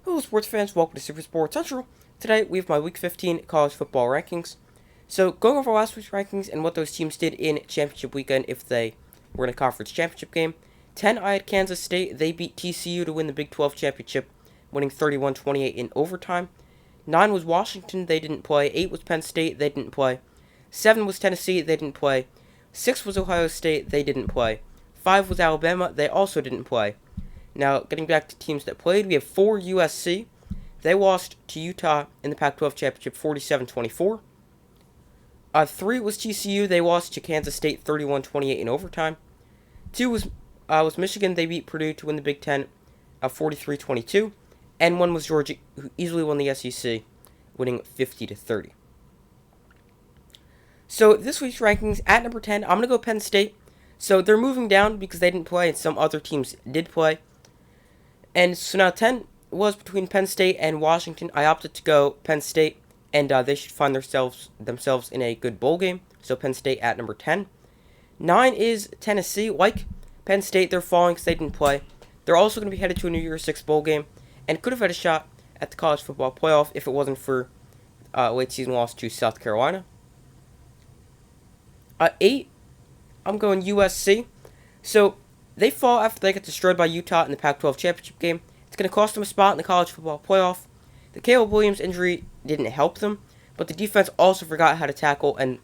Hello sports fans, welcome to Super Sports Central. Today we have my Week 15 college football rankings. So going over last week's rankings and what those teams did in championship weekend if they were in a conference championship game. 10, I had Kansas State. They beat TCU to win the Big 12 championship, winning 31-28 in overtime. 9 was Washington, they didn't play. 8 was Penn State, they didn't play. 7 was Tennessee, they didn't play. 6 was Ohio State, they didn't play. 5 was Alabama, they also didn't play. Now, getting back to teams that played, we have 4 USC. They lost to Utah in the Pac-12 championship 47-24. 3 was TCU. They lost to Kansas State 31-28 in overtime. 2 was Michigan. They beat Purdue to win the Big Ten 43-22. And 1 was Georgia, who easily won the SEC, winning 50-30. So this week's rankings, at number 10, I'm going to go Penn State. So they're moving down because they didn't play and some other teams did play. And so now 10 was between Penn State and Washington. I opted to go Penn State, and they should find themselves in a good bowl game. So Penn State at number 10. 9 is Tennessee. Like Penn State, they're falling because they didn't play. They're also going to be headed to a New Year's Six bowl game, and could have had a shot at the college football playoff if it wasn't for late season loss to South Carolina. 8, I'm going USC. So they fall after they get destroyed by Utah in the Pac-12 championship game. It's going to cost them a spot in the college football playoff. The Caleb Williams injury didn't help them, but the defense also forgot how to tackle, and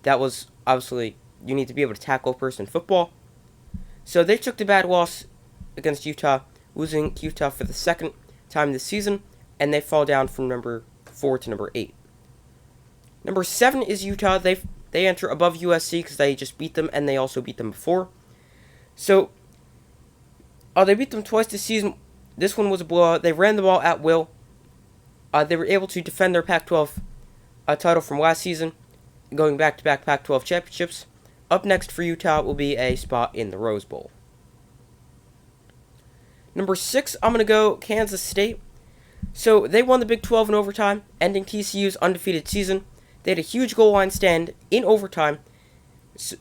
that was obviously, you need to be able to tackle a person in football. So they took the bad loss against Utah, losing to Utah for the second time this season, and they fall down from number 4 to number 8. Number 7 is Utah. They enter above USC because they just beat them, and they also beat them before. So, they beat them twice this season. This one was a blowout. They ran the ball at will. They were able to defend their Pac-12 title from last season, going back-to-back Pac-12 championships. Up next for Utah will be a spot in the Rose Bowl. Number 6, I'm going to go Kansas State. So, they won the Big 12 in overtime, ending TCU's undefeated season. They had a huge goal line stand in overtime,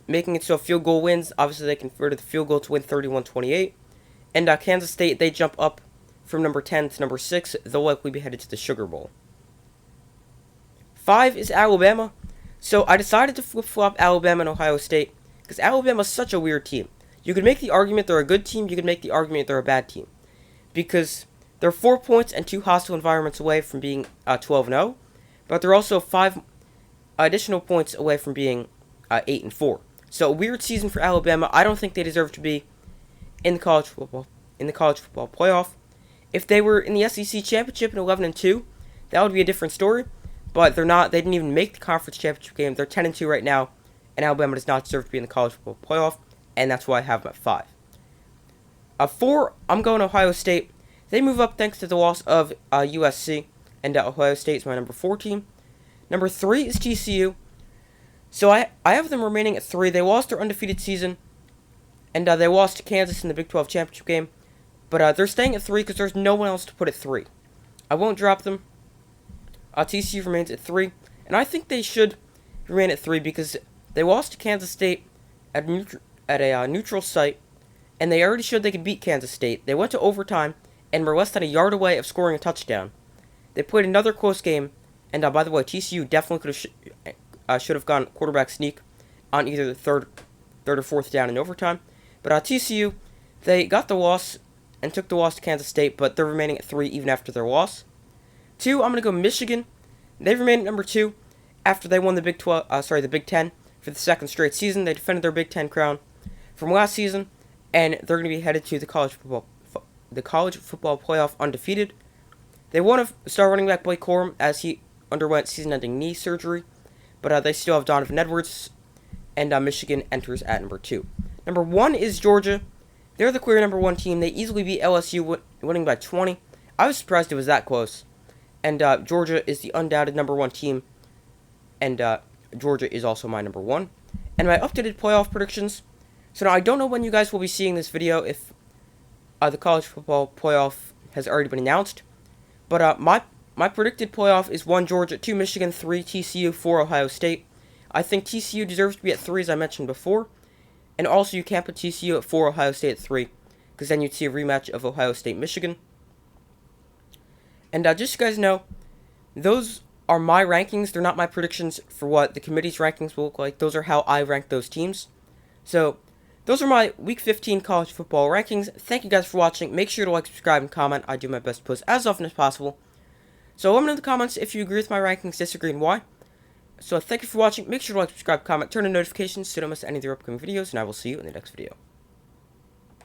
making it so field goal wins. Obviously, they converted the field goal to win 31-28. And Kansas State, they jump up from number 10 to number 6. They'll likely be headed to the Sugar Bowl. 5 is Alabama. So I decided to flip-flop Alabama and Ohio State because Alabama's such a weird team. You could make the argument they're a good team. You could make the argument they're a bad team. Because they're 4 points and 2 hostile environments away from being 12-0. But they're also 5 additional points away from being 8-4. So a weird season for Alabama. I don't think they deserve to be in the college football playoff. If they were in the SEC championship in 11-2, that would be a different story. But they're not. They didn't even make the conference championship game. They're 10-2 right now, and Alabama does not deserve to be in the college football playoff, and that's why I have them at 5. 4, I'm going Ohio State. They move up thanks to the loss of USC, and Ohio State is my number 4 team. Number 3 is TCU. So I have them remaining at 3. They lost their undefeated season, and they lost to Kansas in the Big 12 championship game. But they're staying at 3 because there's no one else to put at 3. I won't drop them. TCU remains at 3, and I think they should remain at 3 because they lost to Kansas State at a neutral site, and they already showed they could beat Kansas State. They went to overtime and were less than a yard away of scoring a touchdown. They played another close game, and by the way, TCU definitely should have gone quarterback sneak on either the third or fourth down in overtime. But TCU, they got the loss and took the loss to Kansas State, but they're remaining at 3 even after their loss. 2, I'm going to go Michigan. They remain at number 2 after they won the Big 10 for the second straight season. They defended their Big 10 crown from last season, and they're going to be headed to the college football playoff undefeated. They won a star running back Blake Corum as he underwent season-ending knee surgery, but they still have Donovan Edwards, and Michigan enters at number 2. Number 1 is Georgia. They're the clear number 1 team. They easily beat LSU, winning by 20. I was surprised it was that close. And Georgia is the undoubted number 1 team, and Georgia is also my number 1. And my updated playoff predictions. So now I don't know when you guys will be seeing this video, if the college football playoff has already been announced. But my predicted playoff is 1 Georgia, 2 Michigan, 3 TCU, 4 Ohio State. I think TCU deserves to be at 3, as I mentioned before. And also, you can't put TCU at 4, Ohio State at 3, because then you'd see a rematch of Ohio State-Michigan. And just so you guys know, those are my rankings. They're not my predictions for what the committee's rankings will look like. Those are how I rank those teams. So, those are my Week 15 college football rankings. Thank you guys for watching. Make sure to like, subscribe, and comment. I do my best to post as often as possible. So let me know in the comments if you agree with my rankings, disagree, and why. So thank you for watching. Make sure to like, subscribe, comment, turn on notifications so you don't miss any of the upcoming videos, and I will see you in the next video.